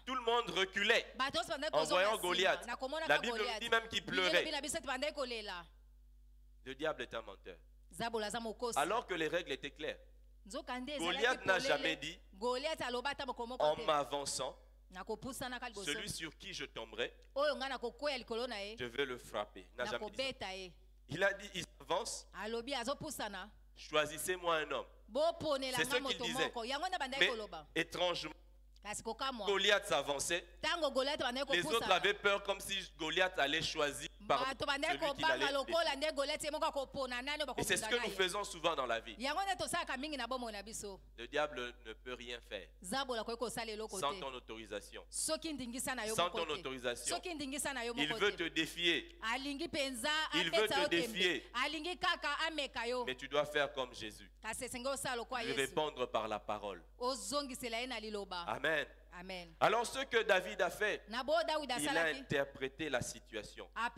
Tout le monde reculait en voyant Goliath. La Bible dit même qu'il pleurait. Le diable est un menteur. Alors que les règles étaient claires. Goliath n'a jamais dit en m'avançant, celui sur qui je tomberai, je vais le frapper. Il n'a jamais dit ça. Il a dit, il avance. Choisissez-moi un homme. C'est ce qu'il disait. Mais étrangement, Goliath s'avançait. Les autres avaient peur comme si Goliath allait choisir par celui qu'il allait défier. Et c'est ce que nous faisons souvent dans la vie. Le diable ne peut rien faire sans ton autorisation. Sans ton autorisation. Il veut te défier. Il veut te défier. Mais tu dois faire comme Jésus. Lui répondre par la parole. Amen. Amen. Alors ce que David a fait, il a interprété la situation en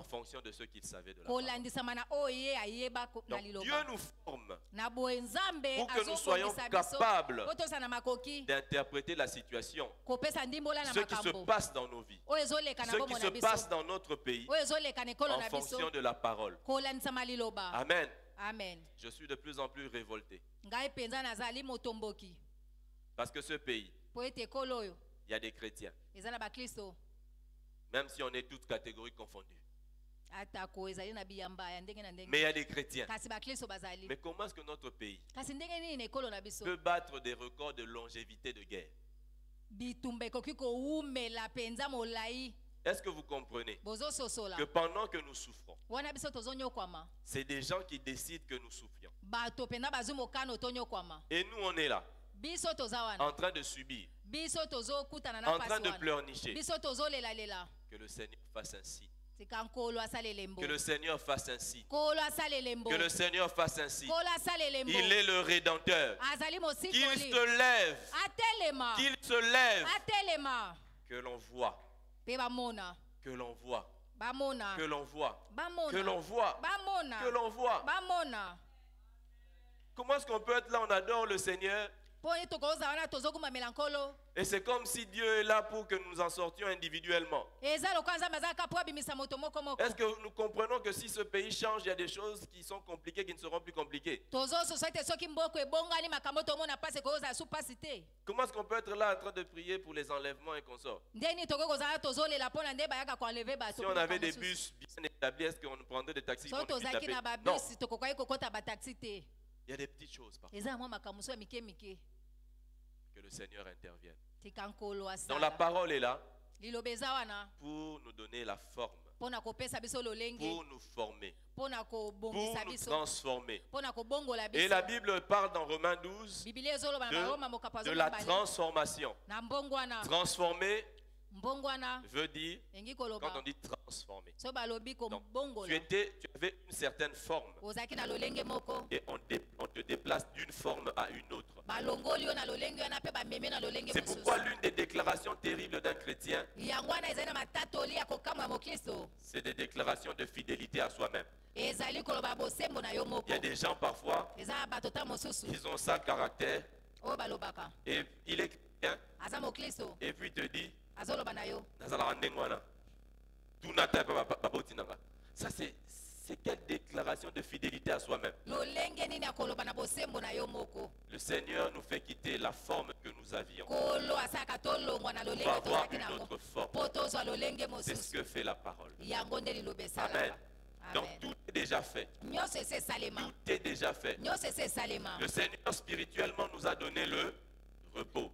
fonction de ce qu'il savait de la parole. Donc Dieu nous forme pour que nous soyons capables d'interpréter la situation, ce qui se passe dans nos vies, ce qui se passe dans notre pays en fonction de la parole. Amen. Amen. Je suis de plus en plus révolté. Parce que ce pays, il y a des chrétiens. Même si on est toutes catégories confondues. Mais il y a des chrétiens. Mais comment est-ce que notre pays peut battre des records de longévité de guerre? Est-ce que vous comprenez que pendant que nous souffrons, c'est des gens qui décident que nous souffrions. Et nous, on est là, en train de subir, en train de pleurnicher. Que le Seigneur fasse ainsi. Que le Seigneur fasse ainsi. Que le Seigneur fasse ainsi. Il est le Rédempteur. Qu'il se lève. Qu'il se lève. Que l'on voit. Que l'on voit. Que l'on voit. Que l'on voit. Que l'on voit. Comment est-ce qu'on peut être là, on adore le Seigneur? Et c'est comme si Dieu est là pour que nous en sortions individuellement. Est-ce que nous comprenons que si ce pays change, il y a des choses qui sont compliquées qui ne seront plus compliquées? Comment est-ce qu'on peut être là en train de prier pour les enlèvements et qu'on sort? Si on avait des bus bien établis, est-ce qu'on prendrait des taxis? Non. Il y a des petites choses parfois. Que le Seigneur intervienne. Donc la parole est là pour nous donner la forme, pour nous former, pour nous transformer. Et la Bible parle dans Romains 12 de la transformation. Transformer veut dire, quand on dit transformer, donc, tu avais une certaine forme et on te déplace d'une forme à une autre. C'est pourquoi l'une des déclarations terribles d'un chrétien, c'est des déclarations de fidélité à soi-même. Il y a des gens parfois, ils ont ça caractère et il est chrétien et puis il te dit ça c'est quelle déclaration de fidélité à soi-même. Le Seigneur nous fait quitter la forme que nous avions pour avoir une autre forme. C'est ce que fait la parole. Amen. Donc tout est déjà fait. Tout est déjà fait. Le Seigneur spirituellement nous a donné le repos.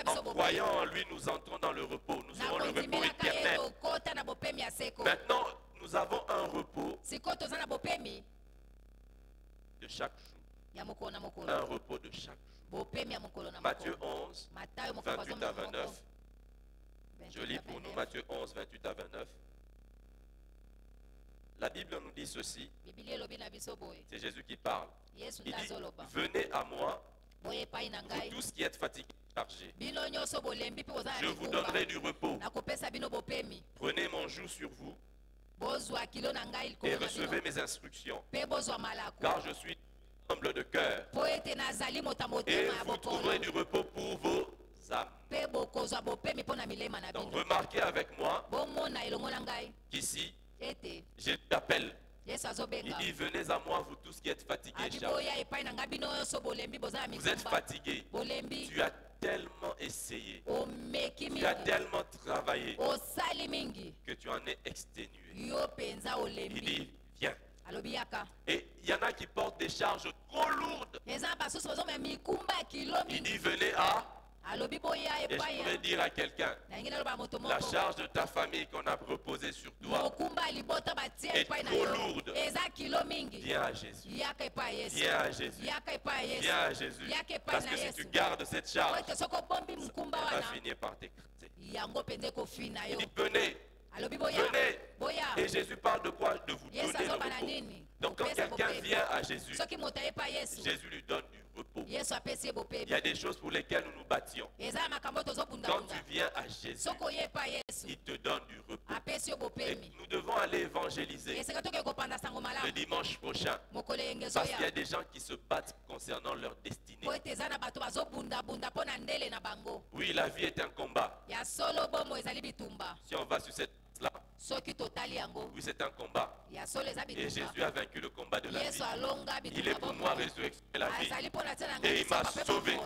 En croyant en lui, nous entrons dans le repos. Nous aurons le repos éternel. Maintenant, nous avons un repos de chaque jour. Un repos de chaque jour. Matthieu 11, 28 à 29. Je lis pour nous Matthieu 11, 28 à 29. La Bible nous dit ceci. C'est Jésus qui parle. Il dit, venez à moi, vous tous qui êtes fatigués et chargés, je vous donnerai du repos. Prenez mon joug sur vous et recevez mes instructions, car je suis humble de cœur, et vous trouverez du repos pour vos âmes. Donc remarquez avec moi qu'ici, je t'appelle. Il dit, venez à moi, vous tous qui êtes fatigués et chargés. Vous êtes fatigués. Tu as tellement essayé. Tu as tellement travaillé que tu en es exténué. Il dit, viens. Et il y en a qui portent des charges trop lourdes. Il dit, venez à... Et je pourrais dire à quelqu'un, la charge de ta famille qu'on a proposée sur toi est trop lourde. Viens à Jésus. Viens à Jésus. Viens à Jésus. Parce que si tu gardes cette charge, elle va finir par t'écraser. Il dit, venez. Venez. Et Jésus parle de quoi? De vous donner le repos. Donc quand quelqu'un vient à Jésus, Jésus lui donne du repos. Il y a des choses pour lesquelles nous nous battions. Quand tu viens à Jésus, il te donne du repos. Et nous devons aller évangéliser le dimanche prochain. Parce qu'il y a des gens qui se battent concernant leur destinée. Oui, la vie est un combat. Si on va sur cette là, oui, c'est un combat. Et Jésus a vaincu le combat de la vie. Il est pour moi résurrection et la vie. Et il m'a sauvé pour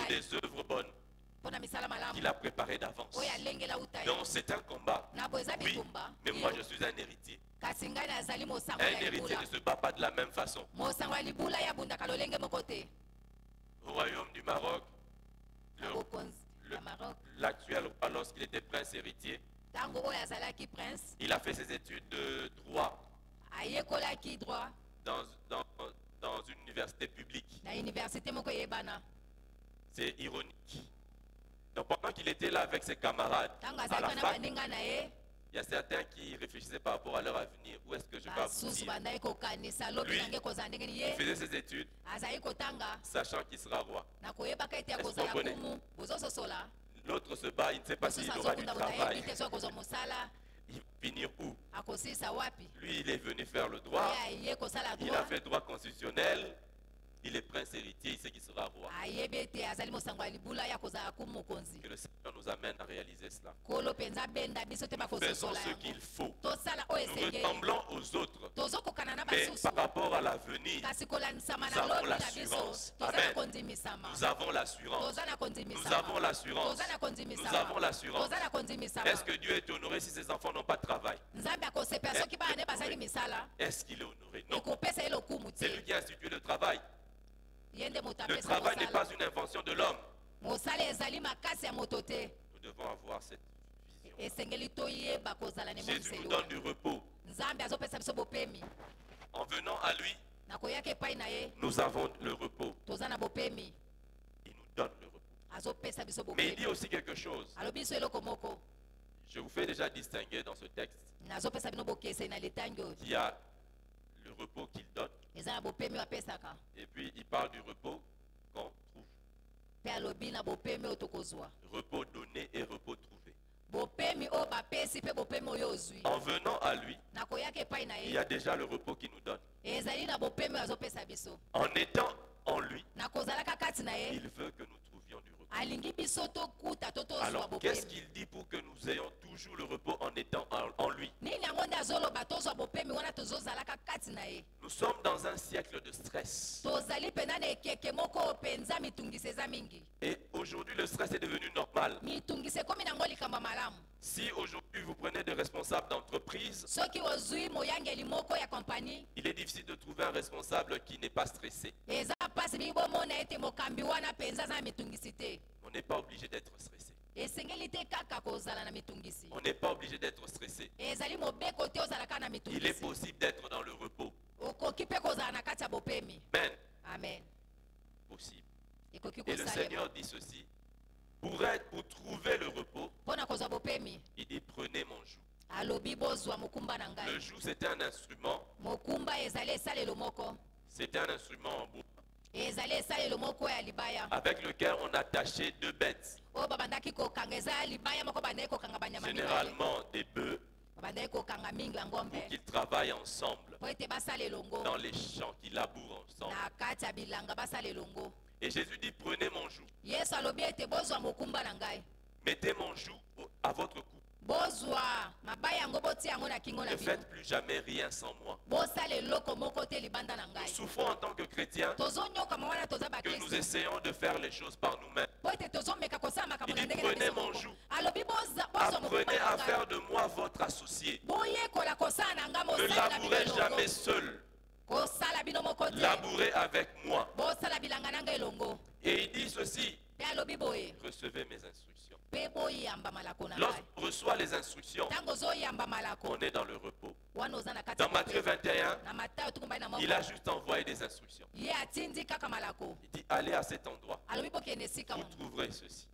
des œuvres bonnes qu'il a préparées d'avance. Donc c'est un combat. Oui, mais moi je suis un héritier. Un héritier ne se bat pas de la même façon. Au royaume du Maroc, l'actuel roi, lorsqu'il était prince héritier, il a fait ses études de droit dans une université publique. C'est ironique. Donc pendant qu'il était là avec ses camarades à la fac, Il y a certains qui réfléchissaient par rapport à leur avenir. Où est-ce que je vais aboutir? Lui, il faisait ses études, sachant qu'il sera roi. Est-ce que vous comprenez? L'autre se bat, il ne sait pas s'il aura du travail. Il va finir où? Lui, il est venu faire le droit. Il a fait droit constitutionnel. Il est prince héritier, il sait qu'il sera roi. Que le Seigneur nous amène à réaliser cela. Nous faisons ce qu'il faut. Nous ressemblons aux autres. Mais par rapport à l'avenir, nous avons l'assurance. Amen. Nous avons l'assurance. Nous avons l'assurance. Nous avons l'assurance. Est-ce que Dieu est honoré si ses enfants n'ont pas de travail? Est-ce qu'il est honoré? Non. C'est lui qui a institué le travail. Le travail n'est pas une invention de l'homme. Nous devons avoir cette vision. Jésus nous donne du repos. En venant à lui, nous avons le repos. Il nous donne le repos. Mais il dit aussi quelque chose. Je vous fais déjà distinguer dans ce texte. Il y a le repos qu'il donne. Et puis il parle du repos qu'on trouve. Repos donné et repos trouvé. En venant à lui, il y a déjà le repos qu'il nous donne. En étant en lui, il veut que nous trouvions du repos. Alors, qu'est-ce qu'il dit pour que nous ayons toujours le repos en étant en lui? Nous sommes dans un siècle de stress. Et aujourd'hui, le stress est devenu normal. Si aujourd'hui vous prenez des responsables d'entreprise, il est difficile de trouver un responsable qui n'est pas stressé. On n'est pas obligé d'être stressé. On n'est pas obligé d'être stressé. Il est possible d'être dans le repos. Amen. Amen. Possible. Et le Seigneur dit ceci. Pour trouver le repos, il dit prenez mon joug. Le joug, c'était un instrument. C'était un instrument en bois avec lequel on attachait deux bêtes. Généralement des bœufs pour qu'ils travaillent ensemble dans les champs, qu'ils labourent ensemble. Et Jésus dit prenez mon joug. Mettez mon joug à votre cou. Ne faites plus jamais rien sans moi. Nous souffrons en tant que chrétiens que nous essayons de faire les choses par nous-mêmes. Il dit prenez mon joug. Apprenez à faire de moi votre associé. Ne labourez jamais seul. Labourez avec moi. Et il dit ceci. Recevez mes instructions. Lorsqu'on reçoit les instructions, on est dans le repos. Dans Matthieu 21, il a juste envoyé des instructions. Il dit allez à cet endroit, vous trouverez ceci.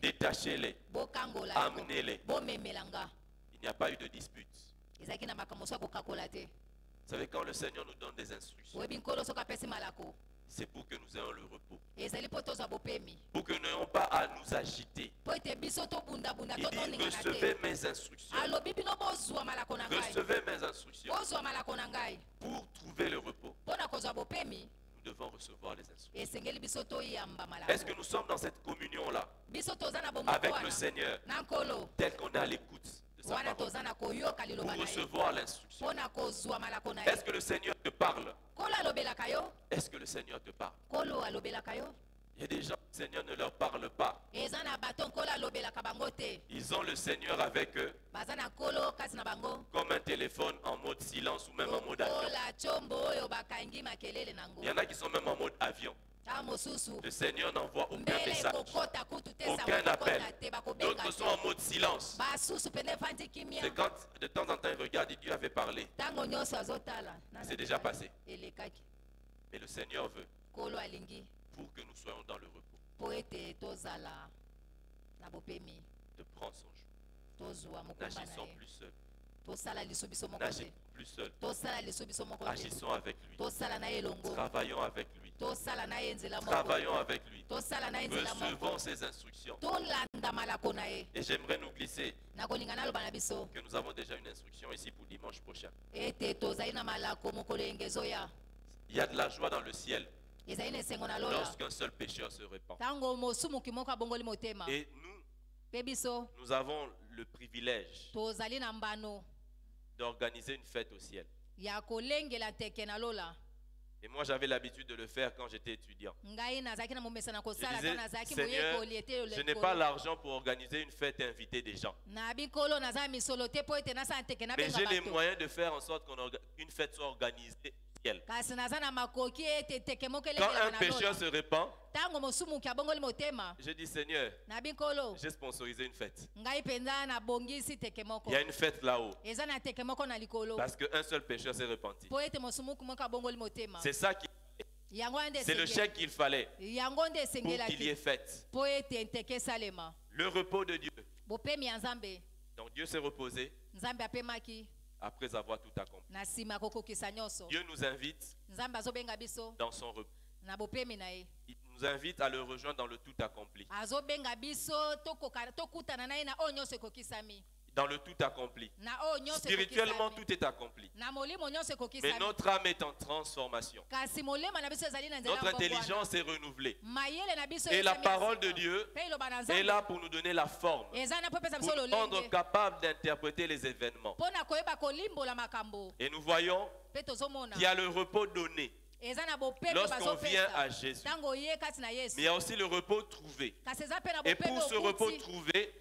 Détachez-les, amenez-les. Il n'y a pas eu de dispute. Vous savez, quand le Seigneur nous donne des instructions, c'est pour que nous ayons le repos. Pour que nous n'ayons pas à nous agiter. Il dit recevez mes instructions. Recevez mes instructions. Pour trouver le repos, nous devons recevoir les instructions. Est-ce que nous sommes dans cette communion-là avec le Seigneur, tel qu'on est à l'écoute de sa parole, pour recevoir l'instruction? Est-ce que le Seigneur te parle? Est-ce que le Seigneur te parle? Il y a des gens, le Seigneur ne leur parle pas. Ils ont le Seigneur avec eux comme un téléphone en mode silence ou même en mode avion. Il y en a qui sont même en mode avion. Le Seigneur n'envoie aucun message, aucun appel. D'autres sont en mode silence. C'est quand de temps en temps ils regardent et Dieu avait parlé. C'est déjà passé. Mais le Seigneur veut pour que nous soyons dans le repos de prendre son joug. N'agissons plus seuls. N'agissons plus seuls. Agissons avec lui. Travaillons avec lui. Travaillons avec lui. Recevons ses instructions. Et j'aimerais nous glisser que nous avons déjà une instruction ici pour dimanche prochain. Il y a de la joie dans le ciel lorsqu'un seul pécheur se répand. Et nous avons le privilège d'organiser une fête au ciel. Et moi, j'avais l'habitude de le faire quand j'étais étudiant. Je disais, Seigneur, je n'ai pas l'argent pour organiser une fête et inviter des gens. Mais j'ai les moyens de faire en sorte qu'une fête soit organisée au ciel. Quand un pécheur se répand, je dis, Seigneur, j'ai sponsorisé une fête. Il y a une fête là-haut. Parce qu'un seul pécheur s'est repenti. C'est ça qui... C'est le chèque qu'il fallait pour qu'il y ait fête. Le repos de Dieu. Donc Dieu s'est reposé après avoir tout accompli. Dieu nous invite dans son repos. Il nous invite à le rejoindre dans le tout accompli. Dans le tout accompli. Spirituellement, tout est accompli. Mais notre âme est en transformation. Notre intelligence est renouvelée. Et la parole de Dieu est là pour nous donner la forme, pour nous rendre capables d'interpréter les événements. Et nous voyons qu'il y a le repos donné lorsqu'on vient à Jésus. Mais il y a aussi le repos trouvé. Et pour ce repos trouvé,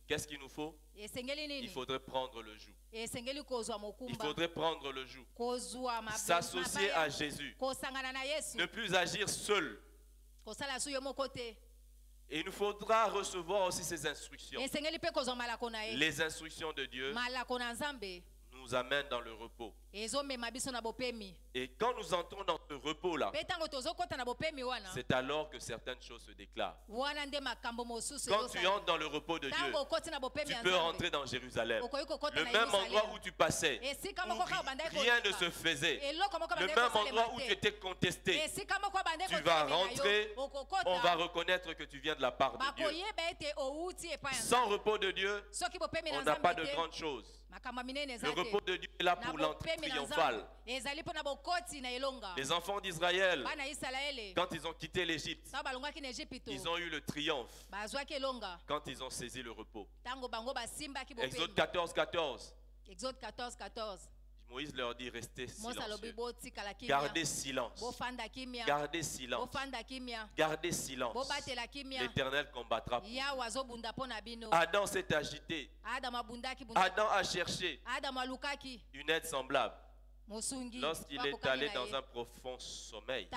qu'est-ce qu'il nous faut? Il faudrait prendre le joug. Il faudrait prendre le joug. S'associer à Jésus. Ne plus agir seul. Et il nous faudra recevoir aussi ses instructions. Les instructions de Dieu nous amènent dans le repos. Et quand nous entrons dans ce repos-là, c'est alors que certaines choses se déclarent. Quand tu entres dans le repos de Dieu, tu peux rentrer dans Jérusalem. Le même endroit où tu passais, où rien ne se faisait, le même endroit où tu étais contesté, tu vas rentrer, on va reconnaître que tu viens de la part de Dieu. Sans repos de Dieu, on n'a pas de grandes choses. Le repos de Dieu est là pour l'entrée triomphale. Les enfants d'Israël, quand ils ont quitté l'Égypte, ils ont eu le triomphe quand ils ont saisi le repos. Exode 14, 14. Moïse leur dit, restez silencieux. Gardez silence. Gardez silence. Gardez silence. L'Éternel combattra pour vous. Adam s'est agité. Adam a cherché une aide semblable. Lorsqu'il est allé dans un profond sommeil,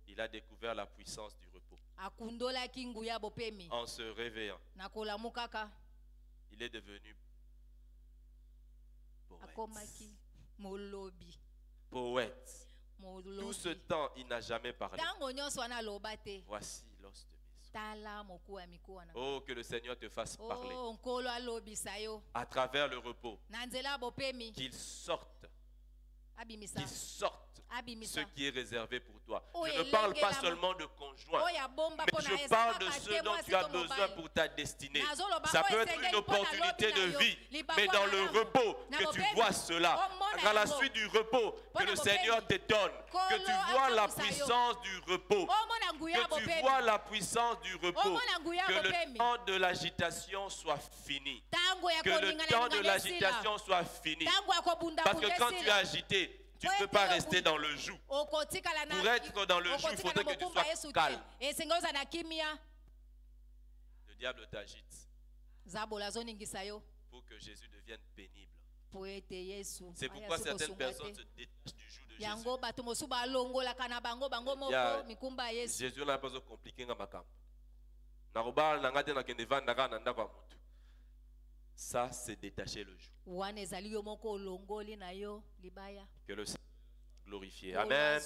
il a découvert la puissance du repos. En se réveillant, il est devenu poète. Tout ce temps, il n'a jamais parlé. Voici l'os de mes os. Oh, que le Seigneur te fasse parler à travers le repos. Qu'il sorte ce qui est réservé pour toi. Je ne parle pas seulement de conjoint, mais je parle de ce dont tu as besoin pour ta destinée. Ça peut être une opportunité de vie, mais dans le repos, que tu vois cela. Dans la suite du repos, que le Seigneur te donne, que tu vois la puissance du repos, que tu vois la puissance du repos, que le temps de l'agitation soit fini, que le temps de l'agitation soit fini. Parce que quand tu es agité, tu ne peux pas rester dans le joug. Pour être dans le joug, il faudrait que tu sois calme. Le diable t'agite pour que Jésus devienne pénible. C'est pourquoi certaines personnes se détachent du joug de Jésus. Jésus n'a pas besoin de compliquer. Ça, c'est détacher le joug. Que le Seigneur soit glorifié. Amen.